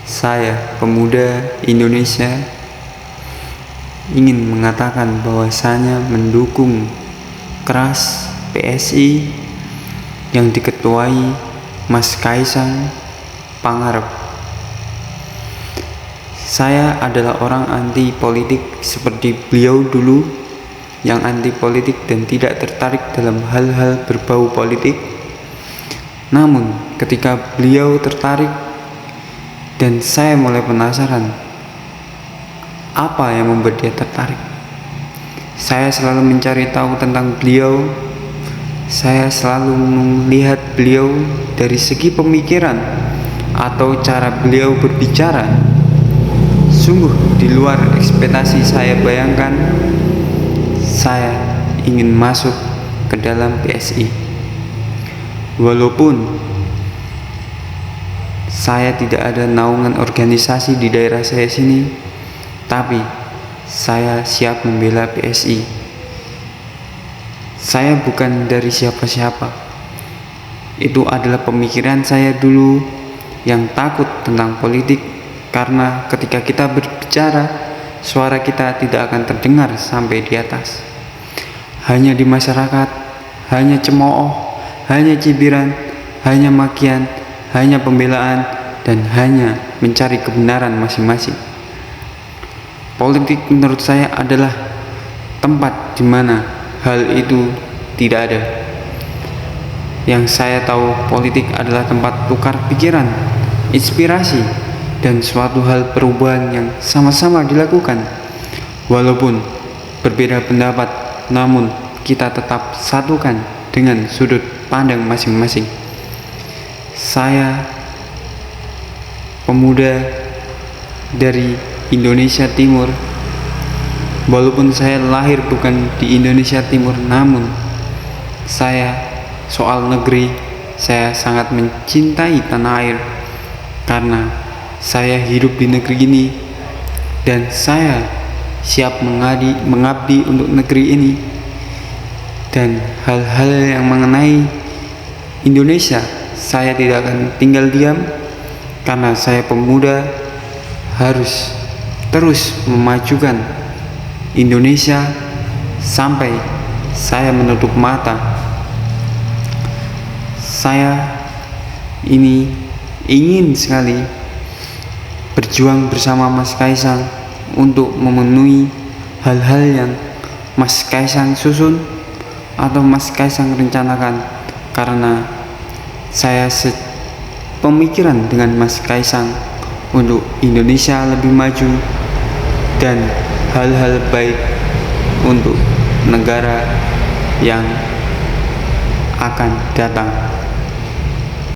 Saya, pemuda Indonesia, ingin mengatakan bahwasanya mendukung keras PSI yang diketuai Mas Kaisang Pangarep. Saya adalah orang anti politik seperti beliau dulu, yang anti politik dan tidak tertarik dalam hal-hal berbau politik. Namun ketika beliau tertarik dan saya mulai penasaran apa yang membuat dia tertarik, saya selalu mencari tahu tentang beliau. Saya selalu melihat beliau dari segi pemikiran atau cara beliau berbicara. Sungguh di luar ekspektasi saya bayangkan. Saya ingin masuk ke dalam PSI. Walaupun saya tidak ada naungan organisasi di daerah saya sini, tapi saya siap membela PSI. Saya bukan dari siapa-siapa. Itu adalah pemikiran saya dulu yang takut tentang politik, karena ketika kita berbicara, suara kita tidak akan terdengar sampai di atas. Hanya di masyarakat, hanya cemooh, hanya cibiran, hanya makian, hanya pembelaan, dan hanya mencari kebenaran masing-masing. Politik menurut saya adalah tempat di mana hal itu tidak ada. Yang saya tahu, politik adalah tempat tukar pikiran, inspirasi, dan suatu hal perubahan yang sama-sama dilakukan. Walaupun berbeda pendapat, namun kita tetap satukan dengan sudut pandang masing-masing. Saya pemuda dari Indonesia Timur. Walaupun saya lahir bukan di Indonesia Timur, namun saya soal negeri, saya sangat mencintai tanah air, karena saya hidup di negeri ini dan saya siap mengabdi untuk negeri ini. Dan hal-hal yang mengenai Indonesia, saya tidak akan tinggal diam, karena saya pemuda harus terus memajukan Indonesia sampai saya menutup mata. Saya ini ingin sekali berjuang bersama Mas Kaisang untuk memenuhi hal-hal yang Mas Kaisang susun atau Mas Kaisang rencanakan, karena saya pemikiran dengan Mas Kaisang untuk Indonesia lebih maju dan hal-hal baik untuk negara yang akan datang.